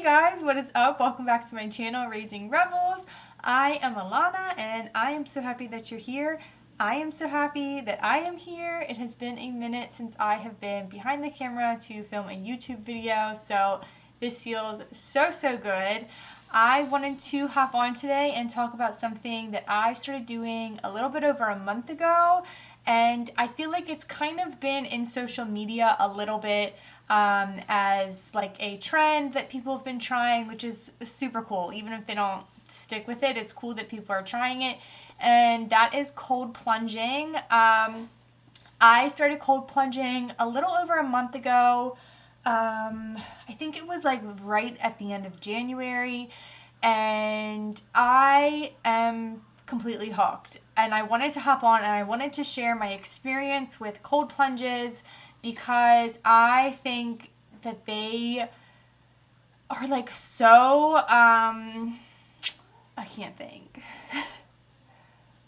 Hey guys, what is up? Welcome back to my channel, Raising Rebels. I am Alana and I am so happy that you're here. I am so happy that I am here. It has been a minute since I have been behind the camera to film a YouTube video, so this feels so good. I wanted to hop on today and talk about something that I started doing a little bit over a month ago, and I feel like it's kind of been in social media a little bit as like a trend that people have been trying, which is super cool. Even if they don't stick with it, it's cool that people are trying it, and that is cold plunging. I started cold plunging a little over a month ago. I think it was like right at the end of January, and I am completely hooked. And I wanted to hop on and I wanted to share my experience with cold plunges because I think that they are like so, I can't think,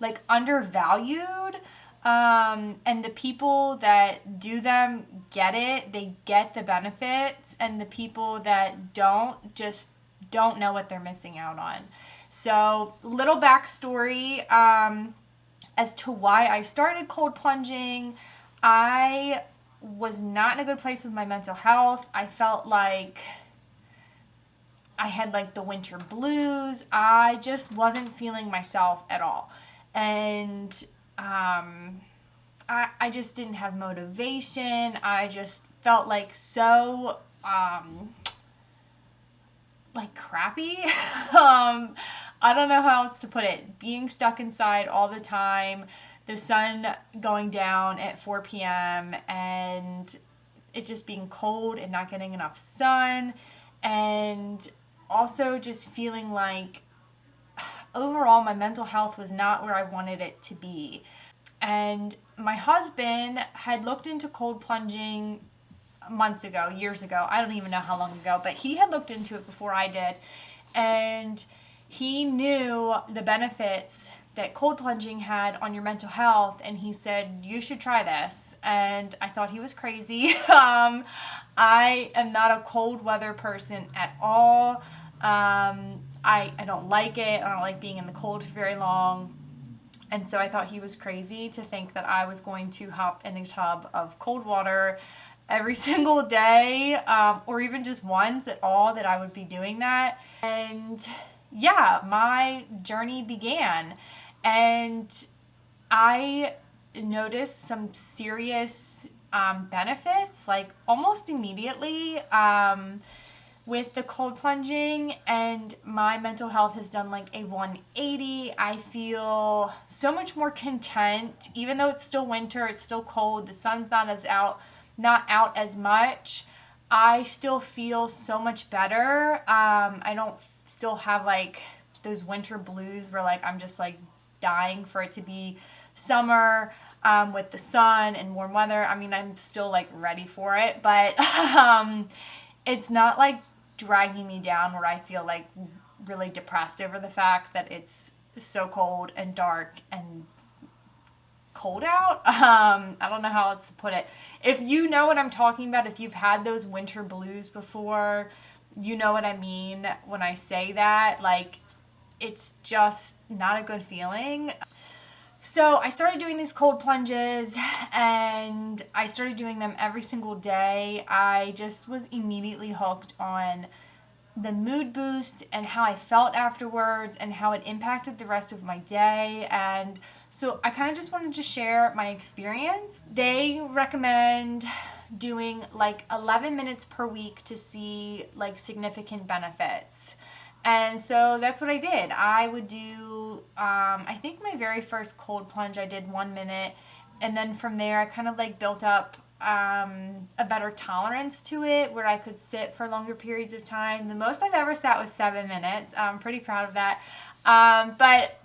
like undervalued. And the people that do them get it, they get the benefits, and the people that don't just don't know what they're missing out on. So, little backstory as to why I started cold plunging. I was not in a good place with my mental health. I felt like I had like the winter blues. I just wasn't feeling myself at all. And I just didn't have motivation. I just felt like so like crappy. I don't know how else to put it. Being stuck inside all the time, the sun going down at 4 p.m. and it's just being cold and not getting enough sun, and also just feeling like overall my mental health was not where I wanted it to be. And my husband had looked into cold plunging months ago, years ago. I don't even know how long ago, but he had looked into it before I did. And he knew the benefits that cold plunging had on your mental health, and he said, you should try this. And I thought he was crazy. I am not a cold weather person at all. I don't like it. I don't like being in the cold for very long. And so I thought he was crazy to think that I was going to hop in a tub of cold water every single day, or even just once at all, that I would be doing that. And yeah, my journey began. And I noticed some serious benefits, like almost immediately, with the cold plunging, and my mental health has done like a 180. I feel so much more content, even though it's still winter, it's still cold, the sun's not out as much. I still feel so much better. I don't still have like those winter blues where like I'm just like dying for it to be summer with the sun and warm weather. I mean, I'm still like ready for it, but it's not like dragging me down where I feel like really depressed over the fact that it's so cold and dark and cold out. I don't know how else to put it. If you know what I'm talking about, if you've had those winter blues before, you know what I mean when I say that. Like, it's just not a good feeling. So I started doing these cold plunges, and I started doing them every single day. I just was immediately hooked on the mood boost and how I felt afterwards and how it impacted the rest of my day. And so I kind of just wanted to share my experience. They recommend doing like 11 minutes per week to see like significant benefits. And so that's what I did. I would do, I think my very first cold plunge, I did 1 minute. And then from there, I kind of like built up a better tolerance to it, where I could sit for longer periods of time. The most I've ever sat was 7 minutes. I'm pretty proud of that. But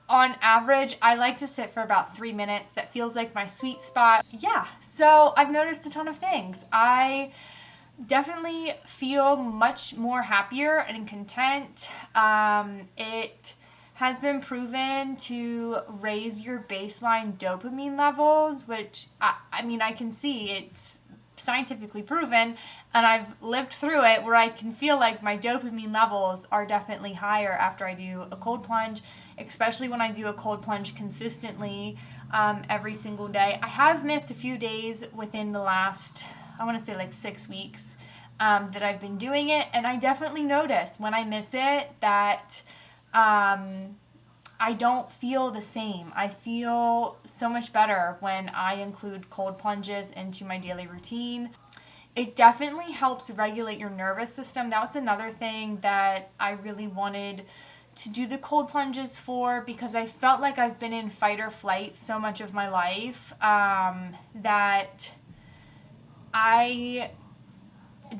on average, I like to sit for about 3 minutes. That feels like my sweet spot. Yeah, so I've noticed a ton of things. I definitely feel much more happier and content. It has been proven to raise your baseline dopamine levels, which I mean, I can see it's scientifically proven, and I've lived through it, where I can feel like my dopamine levels are definitely higher after I do a cold plunge, especially when I do a cold plunge consistently every single day. I have missed a few days within the last, I want to say like 6 weeks that I've been doing it, and I definitely notice when I miss it that I don't feel the same. I feel so much better when I include cold plunges into my daily routine. It definitely helps regulate your nervous system. That's another thing that I really wanted to do the cold plunges for, because I felt like I've been in fight or flight so much of my life that I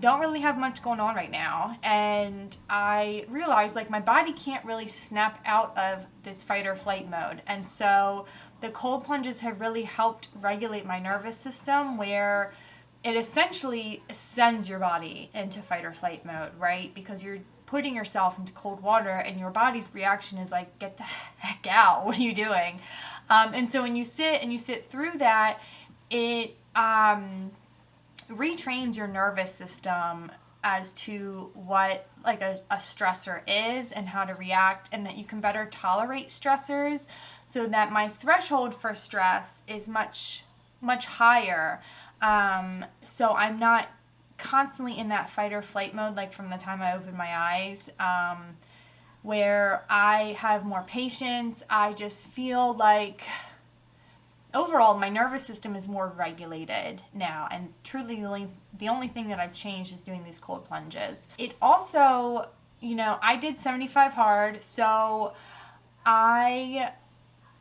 don't really have much going on right now, and I realized like my body can't really snap out of this fight or flight mode, and so the cold plunges have really helped regulate my nervous system, where it essentially sends your body into fight or flight mode, right? Because you're putting yourself into cold water and your body's reaction is like, get the heck out, what are you doing? And so when you sit through that, it retrains your nervous system as to what like a stressor is and how to react, and that you can better tolerate stressors, so that my threshold for stress is much higher, so I'm not constantly in that fight or flight mode like from the time I open my eyes, where I have more patience. I just feel like overall, my nervous system is more regulated now, and truly the only thing that I've changed is doing these cold plunges. It also, I did 75 hard, so I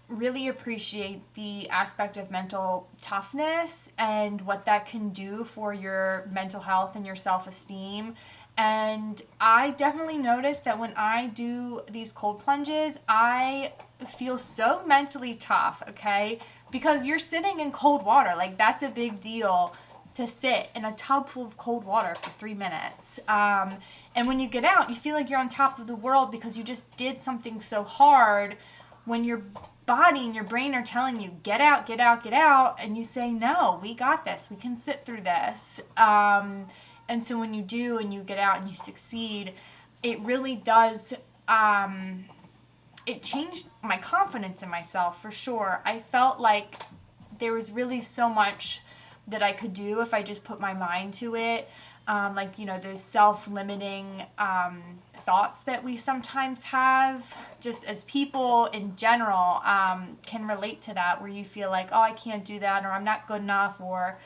really appreciate the aspect of mental toughness and what that can do for your mental health and your self-esteem. And I definitely noticed that when I do these cold plunges, I feel so mentally tough, okay? Because you're sitting in cold water. Like, that's a big deal to sit in a tub full of cold water for 3 minutes. And when you get out, you feel like you're on top of the world because you just did something so hard, when your body and your brain are telling you, get out, get out, get out. And you say, no, we got this. We can sit through this. And so when you do and you get out and you succeed, it really does, it changed my confidence in myself for sure. I felt like there was really so much that I could do if I just put my mind to it. Those self-limiting thoughts that we sometimes have, just as people in general, can relate to that, where you feel like, oh, I can't do that, or I'm not good enough, or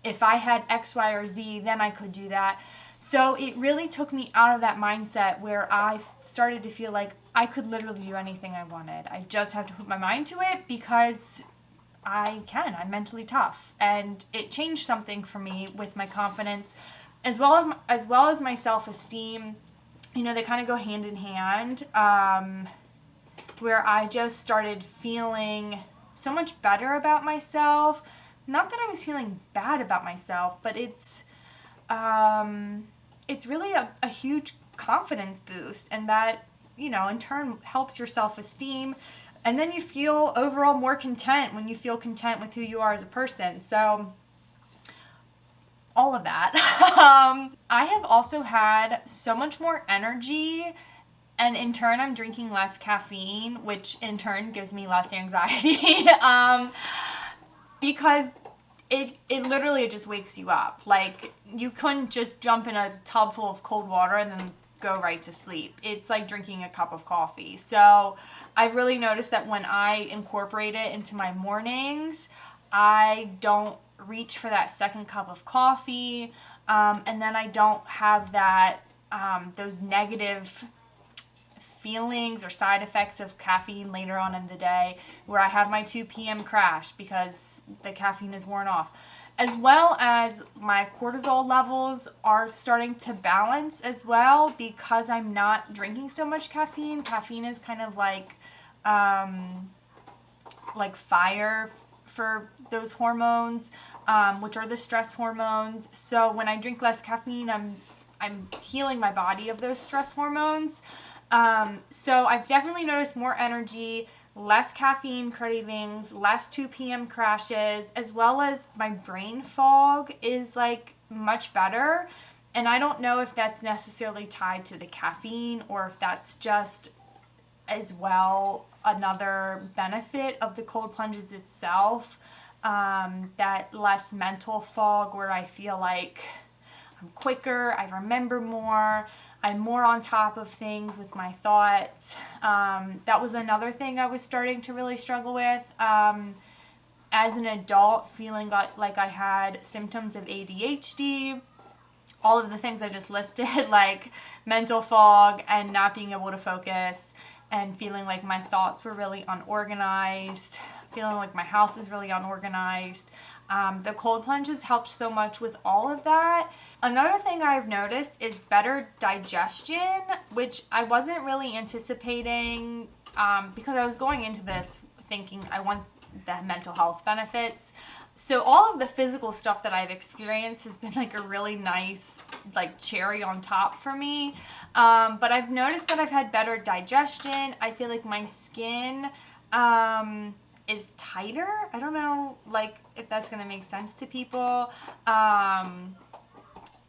if I had X, Y, or Z, then I could do that. So it really took me out of that mindset, where I started to feel like I could literally do anything I wanted. I just have to put my mind to it, because I can. I'm mentally tough. And it changed something for me with my confidence, as well as my self-esteem. They kind of go hand in hand, where I just started feeling so much better about myself. Not that I was feeling bad about myself, but it's really a huge confidence boost, and that, in turn helps your self-esteem, and then you feel overall more content when you feel content with who you are as a person. So all of that. I have also had so much more energy, and in turn I'm drinking less caffeine, which in turn gives me less anxiety. Because it literally just wakes you up. Like, you couldn't just jump in a tub full of cold water and then go right to sleep. It's like drinking a cup of coffee. So I've really noticed that when I incorporate it into my mornings, I don't reach for that second cup of coffee, and then I don't have that those negative feelings or side effects of caffeine later on in the day, where I have my 2 p.m. crash because the caffeine is worn off. As well as my cortisol levels are starting to balance as well, because I'm not drinking so much caffeine. Caffeine is kind of like fire for those hormones, which are the stress hormones. So when I drink less caffeine, I'm healing my body of those stress hormones. So I've definitely noticed more energy, less caffeine cravings, less 2 p.m. crashes, as well as my brain fog is like much better. And I don't know if that's necessarily tied to the caffeine or if that's just as well another benefit of the cold plunges itself. That less mental fog where I feel like I'm quicker, I remember more, I'm more on top of things with my thoughts. That was another thing I was starting to really struggle with. As an adult, feeling like I had symptoms of ADHD, all of the things I just listed, like mental fog and not being able to focus, and feeling like my thoughts were really unorganized, feeling like my house is really unorganized. The cold plunges helped so much with all of that. Another thing I've noticed is better digestion, which I wasn't really anticipating because I was going into this thinking I want the mental health benefits. So all of the physical stuff that I've experienced has been like a really nice like cherry on top for me. But I've noticed that I've had better digestion. I feel like my skin is tighter. I don't know like if that's going to make sense to people. I've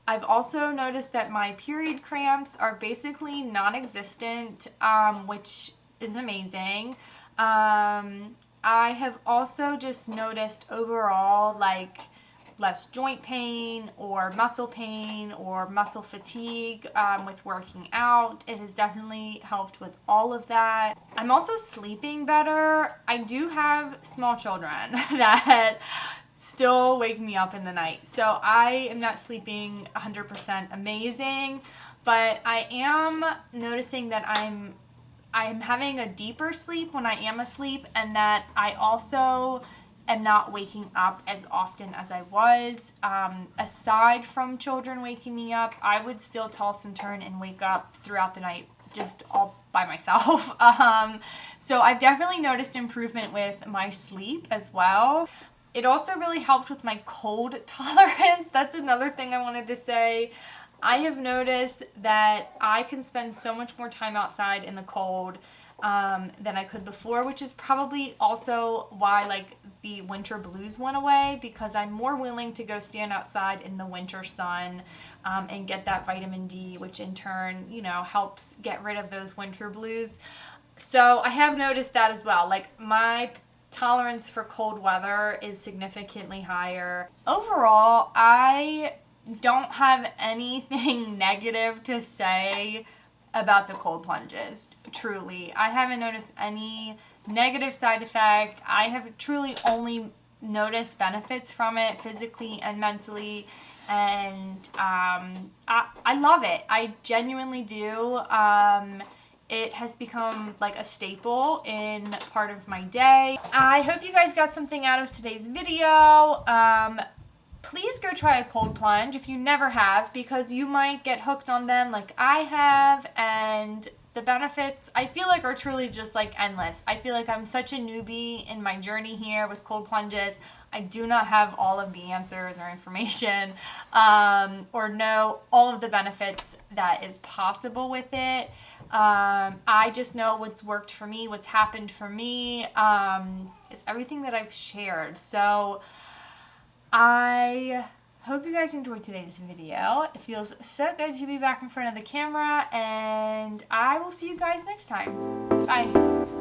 also noticed that my period cramps are basically non-existent, which is amazing. I have also just noticed overall like less joint pain or muscle fatigue with working out. It has definitely helped with all of that. I'm also sleeping better. I do have small children that still wake me up in the night. So I am not sleeping 100% amazing, but I am noticing that I'm having a deeper sleep when I am asleep, and that I also am not waking up as often as I was. Aside from children waking me up, I would still toss and turn and wake up throughout the night just all by myself. So I've definitely noticed improvement with my sleep as well. It also really helped with my cold tolerance. That's another thing I wanted to say. I have noticed that I can spend so much more time outside in the cold than I could before, which is probably also why like the winter blues went away, because I'm more willing to go stand outside in the winter sun and get that vitamin D, which in turn, you know, helps get rid of those winter blues. So I have noticed that as well. Like my tolerance for cold weather is significantly higher. Overall, I don't have anything negative to say about the cold plunges, truly. I haven't noticed any negative side effect. I have truly only noticed benefits from it physically and mentally, and I love it. I genuinely do. It has become like a staple in part of my day. I hope you guys got something out of today's video. Please go try a cold plunge if you never have, because you might get hooked on them like I have, and the benefits I feel like are truly just like endless. I feel like I'm such a newbie in my journey here with cold plunges. I do not have all of the answers or information or know all of the benefits that is possible with it. I just know what's worked for me, what's happened for me. It's everything that I've shared. So I hope you guys enjoyed today's video. It feels so good to be back in front of the camera, and I will see you guys next time. Bye.